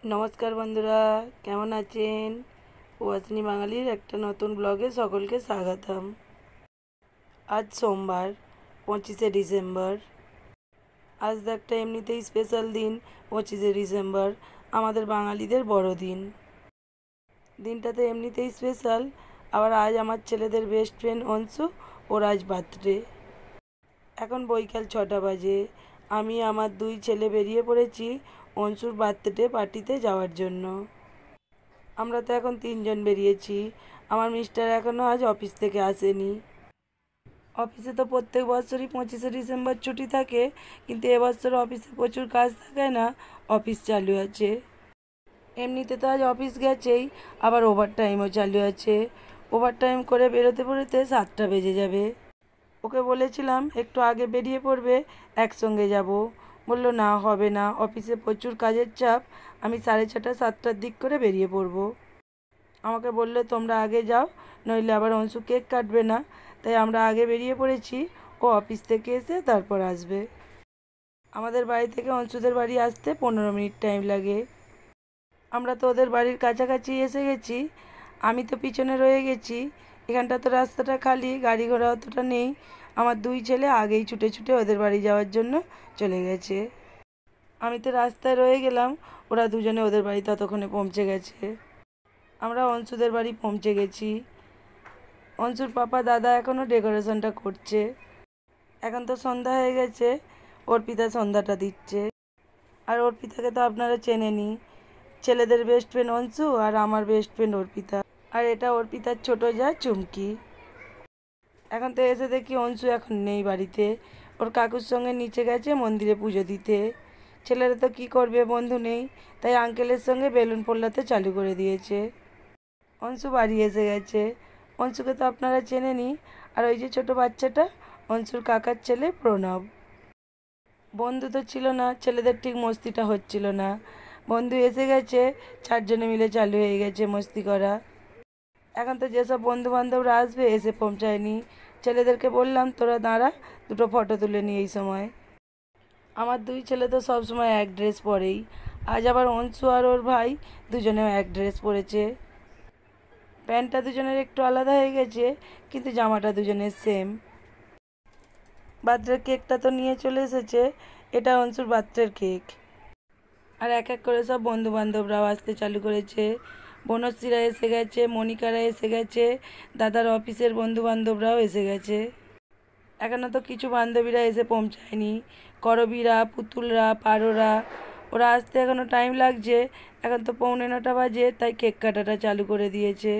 নমস্কার বন্ধুরা, কেমন আছেন? ওয়াসনি বাঙালির একটা নতুন ব্লগে সকলকে স্বাগতম। আজ সোমবার 25শে ডিসেম্বর। আজ তো একটা এমনিতেই স্পেশাল দিন। 25শে ডিসেম্বর আমাদের বাঙালিদের বড়দিন। দিনটা তো এমনিতেই স্পেশাল, আবার আজ আমার ছেলেদের বেস্ট ফ্রেন্ড অংশু, ওর আজ বার্থডে। এখন বৈকাল 6টা বাজে। আমি আমার দুই ছেলে বেরিয়ে পড়েছি অংশুর বার্থডে পার্টিতে যাওয়ার জন্য। আমরা তো এখন 3জন বেরিয়েছি। আমার মিস্টার এখনও আজ অফিস থেকে আসেনি। অফিসে তো প্রত্যেক বছরই 25শে ডিসেম্বর ছুটি থাকে, কিন্তু এবছর অফিসে প্রচুর কাজ থাকে না, অফিস চালু আছে। এমনিতে তো আজ অফিস গেছেই, আবার ওভারটাইমও চালু আছে। ওভারটাইম করে বেরোতে বেরোতে 7টা বেজে যাবে। ওকে বলেছিলাম একটু আগে বেরিয়ে পড়বে, একসঙ্গে যাব। বললো না, হবে না, অফিসে প্রচুর কাজের চাপ, আমি 6:30 7টার দিক করে বেরিয়ে পড়বো। আমাকে বললে তোমরা আগে যাও, নইলে আবার অংশু কেক কাটবে না। তাই আমরা আগে বেরিয়ে পড়েছি, ও অফিস থেকে এসে তারপর আসবে। আমাদের বাড়ি থেকে অংশুদের বাড়ি আসতে 15 মিনিট টাইম লাগে। আমরা তো ওদের বাড়ির কাছাকাছি এসে গেছি। আমি তো পিছনে রয়ে গেছি। এখানটা তো রাস্তাটা খালি, গাড়ি ঘোড়া অতটা নেই। আমার দুই ছেলে আগেই ছুটে ছুটে ওদের বাড়ি যাওয়ার জন্য চলে গেছে। আমি তো রাস্তায় রয়ে গেলাম, ওরা দুজনে ওদের বাড়ি ততক্ষণে পৌঁছে গেছে। আমরা অংশুদের বাড়ি পৌঁছে গেছি। অংশুর পাপা দাদা এখনও ডেকোরেশনটা করছে। এখন তো সন্ধ্যা হয়ে গেছে, অর্পিতা সন্ধ্যাটা দিচ্ছে। আর অর্পিতাকে তো আপনারা চেনেনই, ছেলেদের বেস্ট ফ্রেন্ড অংশু আর আমার বেস্ট ফ্রেন্ড অর্পিতা। আর এটা অর্পিতার ছোটো যা চুমকি। এখন তো এসে দেখি অংশু এখন নেই বাড়িতে, ওর কাকুর সঙ্গে নিচে গেছে মন্দিরে পুজো দিতে। ছেলেরা তো কী করবে, বন্ধু নেই, তাই আঙ্কেলের সঙ্গে বেলুন ফোলাতে চালু করে দিয়েছে। অংশু বাড়ি এসে গেছে। অংশুকে তো আপনারা চেনেনই। আর ওই যে ছোটো বাচ্চাটা, অংশুর কাকার ছেলে প্রণব। বন্ধু তো ছিল না, ছেলেদের ঠিক মস্তিটা হচ্ছিল না। বন্ধু এসে গেছে, 4জনে মিলে চালু হয়ে গেছে মস্তি করা। এখন তো যেসব বন্ধু বান্ধবরা আসবে এসে পৌঁছায়নি। ছেলেদেরকে বললাম তোরা দাঁড়া, দুটো ফটো তুলে নিই। এই সময় আমার দুই ছেলে তো সবসময় এক ড্রেস পরেই। আজ আবার অংশু আর ওর ভাই দুজনেও এক ড্রেস পরেছে। প্যান্টটা দুজনের একটু আলাদা হয়ে গেছে, কিন্তু জামাটা দুজনের সেম। বার্থডের কেকটা তো নিয়ে চলে এসেছে, এটা অংশুর বার্থডের কেক। আর এক এক করে সব বন্ধু বান্ধবরাও আসতে চালু করেছে। বনশ্রীরা এসে গেছে, মনিকারা এসে গেছে, দাদার অফিসের বন্ধু বান্ধবরাও এসে গেছে। এখনও তো কিছু বান্ধবীরা এসে পৌঁছায়নি, করবীরা, পুতুলরা, পারোরা, ওরা আসতে এখনও টাইম লাগছে। এখন তো 9:45 বাজে, তাই কেক কাটাটা চালু করে দিয়েছে।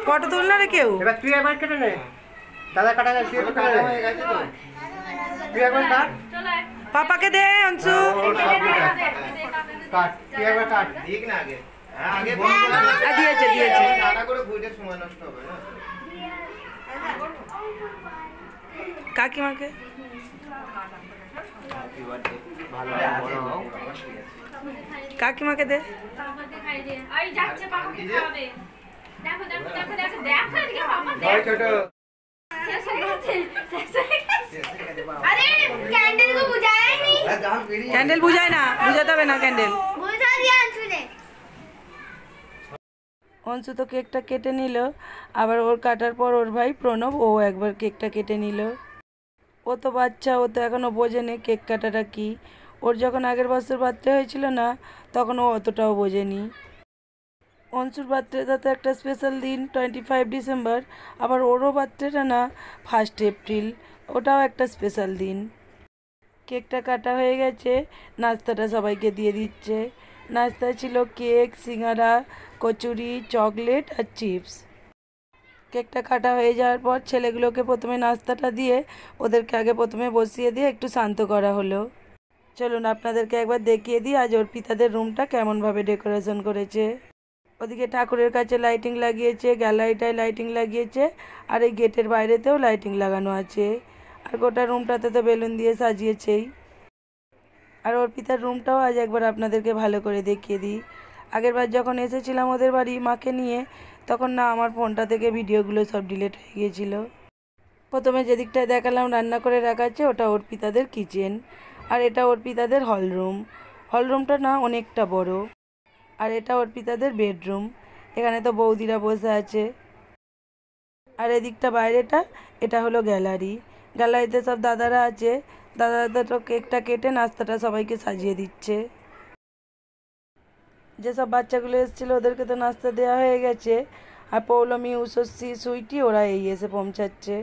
ফটো তুল না রে কেউ। এবার তুই একবার কেটে নে, দাদা কাটা গেছে, তুই একবার হয়ে গেছে তো, তুই একবার কাট, পাপাকে দে অংশু। কাট, তুই একবার কাট, ঠিক না আগে আগে দিয়েছে দিয়েছে। দাদা করে ভুইতে সময় নষ্ট হবে না। কাকিমাকে ভালো বড় হও, কাকিমাকে দে। ভাই ছোট ক্যান্ডেল বুঝায় না, বুঝাতে হবে না ক্যান্ডেল। অংশু তো কেকটা কেটে নিল, আবার ওর কাটার পর ওর ভাই প্রণব ও একবার কেকটা কেটে নিল। ও তো বাচ্চা, ও তো এখনও বোঝেনি কেক কাটাটা কী। ওর যখন আগের বছর বার্থডে হয়েছিল না, তখন ও অতটাও বোঝেনি। অংশুর বার্থডেটা তো একটা স্পেশাল দিন, 25 ডিসেম্বর। আবার ওরও বার্থডেটা না 1 এপ্রিল, ওটাও একটা স্পেশাল দিন। কেকটা কাটা হয়ে গেছে, নাস্তাটা সবাইকে দিয়ে দিচ্ছে। নাস্তায় ছিল কেক, সিঙ্গারা, কচুরি, চকলেট আর চিপস। কেকটা কাটা হয়ে যাওয়ার পর ছেলেগুলোকে প্রথমে নাস্তাটা দিয়ে ওদেরকে আগে প্রথমে বসিয়ে দিয়ে একটু শান্ত করা হলো। চলুন আপনাদেরকে একবার দেখিয়ে দিই আজ অর্পিতাদের রুমটা কেমনভাবে ডেকোরেশন করেছে। ওদিকে ঠাকুরের কাছে লাইটিং লাগিয়েছে, গ্যালারিটায় লাইটিং লাগিয়েছে, আর এই গেটের বাইরেতেও লাইটিং লাগানো আছে। আর গোটা রুমটাতে তো বেলুন দিয়ে সাজিয়েছেই। আর অর্পিতার রুমটাও আজ একবার আপনাদেরকে ভালো করে দেখিয়ে দিই। আগেরবার যখন এসেছিলাম ওদের বাড়ি মাকে নিয়ে, তখন না আমার ফোনটা থেকে ভিডিওগুলো সব ডিলিট হয়ে গিয়েছিল। প্রথমে যেদিকটায় দেখালাম রান্না করে রাখা আছে, ওটা অর্পিতাদের কিচেন, আর এটা অর্পিতাদের হলরুম। হলরুমটা না অনেকটা বড়। আর এটা অর্পিতাদের বেডরুম, এখানে তো বৌদিরা বসে আছে। আর এদিকটা বাইরেটা, এটা হলো গ্যালারি। গ্যালারিতে সব দাদারা আছে, দাদারা তো কেকটা কেটে নাস্তাটা সবাইকে সাজিয়ে দিচ্ছে। যেসব বাচ্চাগুলো এসেছিলো ওদেরকে তো নাস্তা দেওয়া হয়ে গেছে। আর পৌলমী, উষস্বী, সুইটি ওরা এই এসে পৌঁছাচ্ছে।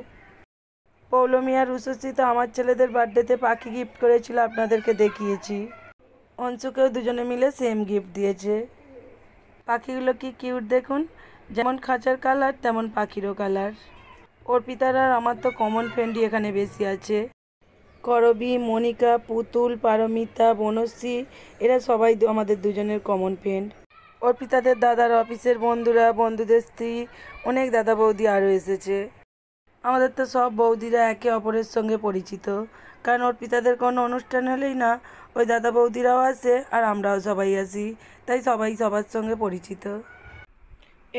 পৌলমী আর উষস্বী তো আমার ছেলেদের বার্থডেতে পাখি গিফট করেছিল, আপনাদেরকে দেখিয়েছি। অংশুকেও দুজনে মিলে সেম গিফট দিয়েছে। পাখিগুলো কি কিউট দেখুন, যেমন খাঁচার কালার তেমন পাখিরও কালার। অর্পিতার আর আমার তো কমন ফ্রেন্ডই এখানে বেশি আছে। করবী, মনিকা, পুতুল, পারমিতা, বনশ্রী, এরা সবাই আমাদের দুজনের কমন ফ্রেন্ড। অর্পিতাদের দাদার অফিসের বন্ধুরা, বন্ধুদের স্ত্রী, অনেক দাদা বৌদি আরও এসেছে। আমাদের তো সব বৌদিরা একে অপরের সঙ্গে পরিচিত, কারণ অর্পিতাদের কোনো অনুষ্ঠান হলেই না ওই দাদা বৌদিরাও আসে আর আমরাও সবাই আসি, তাই সবাই সবার সঙ্গে পরিচিত।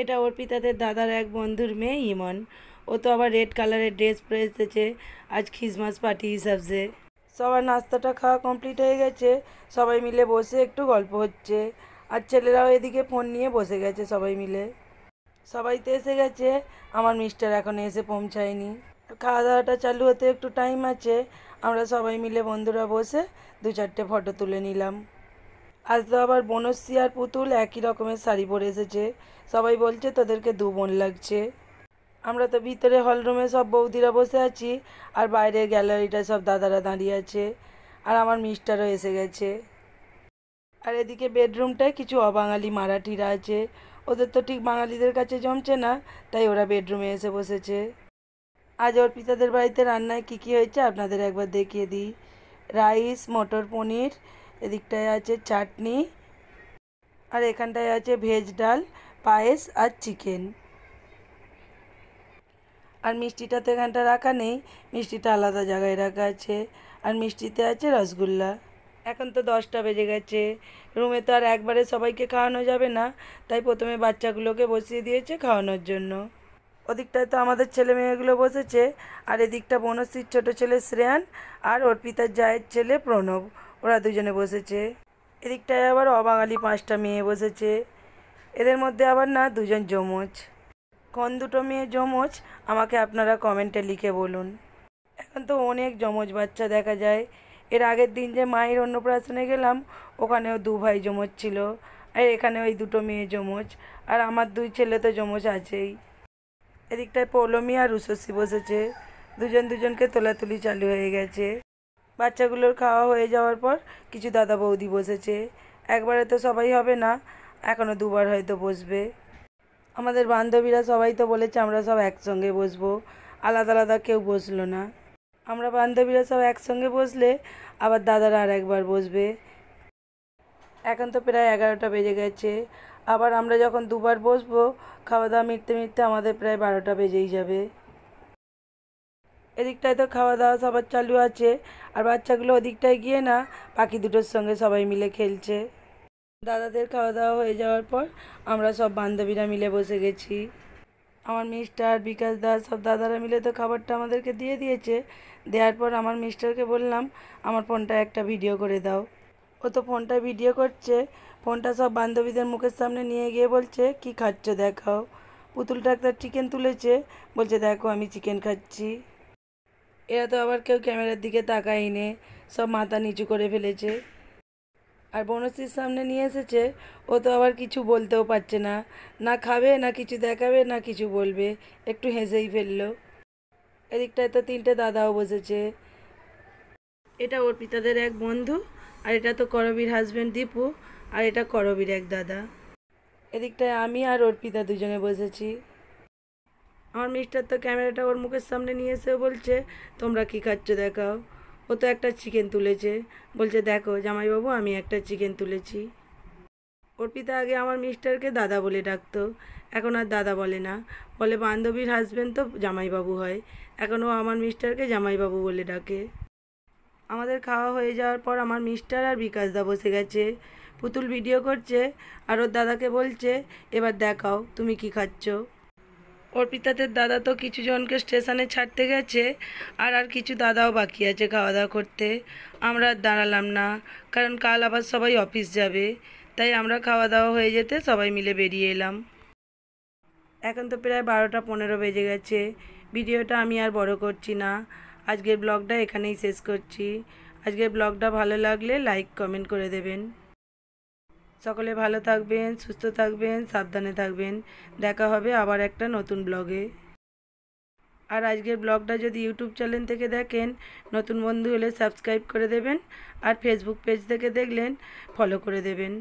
এটা অর্পিতাদের দাদার এক বন্ধুর মেয়ে ইমন। ও তো আবার রেড কালারের ড্রেস পরে এসেছে আজ খ্রিসমাস পার্টি হিসাবে। সবার নাস্তাটা খাওয়া কমপ্লিট হয়ে গেছে, সবাই মিলে বসে একটু গল্প হচ্ছে। আর ছেলেরাও এদিকে ফোন নিয়ে বসে গেছে সবাই মিলে। সবাই তো এসে গেছে, আমার মিস্টার এখনো এসে পৌঁছায়নি। খাওয়া দাওয়াটা চালু হতে একটু টাইম আছে। আমরা সবাই মিলে বন্ধুরা বসে 2-4টে ফটো তুলে নিলাম। আজ তো আবার বনশ্রী আর পুতুল একই রকমের শাড়ি পরে এসেছে, সবাই বলছে তোদেরকে দু বোন লাগছে। আমরা তো ভিতরে হলরুমে সব বৌদিরা বসে আছি, আর বাইরের গ্যালারিটায় সব দাদারা দাঁড়িয়ে আছে। আর আমার মিস্টারও এসে গেছে। আর এদিকে বেডরুমটায় কিছু অবাঙালি মারাঠিরা আছে, ওদের তো ঠিক বাঙালিদের কাছে জমছে না, তাই ওরা বেডরুমে এসে বসেছে। আজ অর্পিতাদের বাড়িতে রান্নায় কী কী হয়েছে আপনাদের একবার দেখিয়ে দিই। রাইস, মটর পনির, এদিকটায় আছে চাটনি, আর এখানটায় আছে ভেজ ডাল, পায়েস আর চিকেন। আর মিষ্টিটা তো এখানটা রাখা নেই, মিষ্টিটা আলাদা জায়গায় রাখা আছে। আর মিষ্টিতে আছে রসগোল্লা। এখন তো 10টা বেজে গেছে, রুমে তো আর একবারে সবাইকে খাওয়ানো যাবে না, তাই প্রথমে বাচ্চাগুলোকে বসিয়ে দিয়েছে খাওয়ানোর জন্য। ওদিকটায় তো আমাদের ছেলে মেয়েগুলো বসেছে, আর এদিকটা বনশ্রীর ছোটো ছেলে শ্রেয়ান আর অর্পিতার জায়ের ছেলে প্রণব, ওরা দুজনে বসেছে। এদিকটায় আবার অবাঙালি 5টা মেয়ে বসেছে। এদের মধ্যে আবার না দুজন যমজ। কোন দুটো মেয়ে যমজ আমাকে আপনারা কমেন্টে লিখে বলুন। এখন তো অনেক যমজ বাচ্চা দেখা যায়। এর আগের দিন যে মায়ের অন্নপ্রাশনে গেলাম, ওখানেও 2 ভাই যমজ ছিল, আর এখানে ওই 2টো মেয়ে যমজ, আর আমার 2 ছেলে তো যমজ আছেই। এদিকটায় পৌলমী আর উষস্বী বসেছে, দুজন দুজনকে তোলাতুলি চালু হয়ে গেছে। বাচ্চাগুলোর খাওয়া হয়ে যাওয়ার পর কিছু দাদা বৌদি বসেছে। একবারে তো সবাই হবে না, এখনও 2বার হয়তো বসবে। আমাদের বান্ধবীরা সবাই তো বলেছে আমরা সব একসঙ্গে বসবো, আলাদা আলাদা কেউ বসলো না। আমরা বান্ধবীরা সব একসঙ্গে বসলে আবার দাদারা আর একবার বসবে। এখন তো প্রায় 11টা বেজে গেছে, আবার আমরা যখন 2বার বসবো খাওয়া দাওয়া মিটতে মিটতে আমাদের প্রায় 12টা বেজেই যাবে। এদিকটায় তো খাওয়া দাওয়া সবার চালু আছে, আর বাচ্চাগুলো ওদিকটায় গিয়ে না পাখি দুটোর সঙ্গে সবাই মিলে খেলছে। দাদাদের খাওয়া দাওয়া হয়ে যাওয়ার পর আমরা সব বান্ধবীরা মিলে বসে গেছি। আমার মিস্টার, বিকাশ দা, সব দাদারা মিলে তো খাবারটা আমাদেরকে দিয়ে দিয়েছে। দেওয়ার পর আমার মিস্টারকে বললাম আমার ফোনটা একটা ভিডিও করে দাও। ও তো ফোনটা ভিডিও করছে, ফোনটা সব বান্ধবীদের মুখের সামনে নিয়ে গিয়ে বলছে কি খাচ্ছ দেখাও। পুতুলটা একটা চিকেন তুলেছে, বলছে দেখো আমি চিকেন খাচ্ছি। এরা তো আবার কেউ ক্যামেরার দিকে তাকায়ই নে, সব মাথা নিচু করে ফেলেছে। আর বনশ্রীর সামনে নিয়ে এসেছে, ও তো আবার কিছু বলতেও পারছে না, না খাবে না কিছু দেখাবে না কিছু বলবে, একটু হেসেই ফেললো। এদিকটায় তো 3টে দাদাও বসেছে। এটা অর্পিতাদের এক বন্ধু, আর এটা তো করবীর হাজব্যান্ড দীপু, আর এটা করবীর এক দাদা। এদিকটায় আমি আর অর্পিতা দুজনে বসেছি। আমার মিস্টার তো ক্যামেরাটা ওর মুখের সামনে নিয়ে এসে বলছে তোমরা কি খাচ্ছ দেখাও। ও তো একটা চিকেন তুলেছে, বলছে দেখো জামাইবাবু আমি একটা চিকেন তুলেছি। অর্পিতা আগে আমার মিস্টারকে দাদা বলে ডাকতো, এখন আর দাদা বলে না, বলে বান্ধবীর হাজব্যান্ড তো জামাইবাবু হয়। এখন ও আমার মিস্টারকে জামাইবাবু বলে ডাকে। আমাদের খাওয়া হয়ে যাওয়ার পর আমার মিস্টার আর বিকাশদা বসে গেছে, পুতুল ভিডিও করছে আর ওর দাদাকে বলছে, এবার দেখাও তুমি কি খাচ্ছ। অর্পিতাদের দাদা তো কিছু জনকে স্টেশনে ছাড়তে গেছে, আর কিছু দাদাও বাকি আছে খাওয়া দাওয়া করতে। আমরা আর দাঁড়ালাম না, কারণ কাল আবার সবাই অফিস যাবে, তাই আমরা খাওয়া দাওয়া হয়ে যেতে সবাই মিলে বেরিয়ে এলাম। এখন তো প্রায় 12টা 15 বেজে গেছে। ভিডিওটা আমি আর বড় করছি না, আজকের ব্লগটা এখানেই শেষ করছি। আজকের ব্লগটা ভালো লাগলে লাইক কমেন্ট করে দেবেন। সকলে ভালো থাকবেন, সুস্থ থাকবেন, সাবধানে থাকবেন। দেখা হবে আবার একটা নতুন ব্লগে। আর আজকের ব্লগটা যদি ইউটিউব চ্যানেল থেকে দেখেন, নতুন বন্ধু হলে সাবস্ক্রাইব করে দেবেন, আর ফেসবুক পেজ থেকে দেখলেন ফলো করে দেবেন।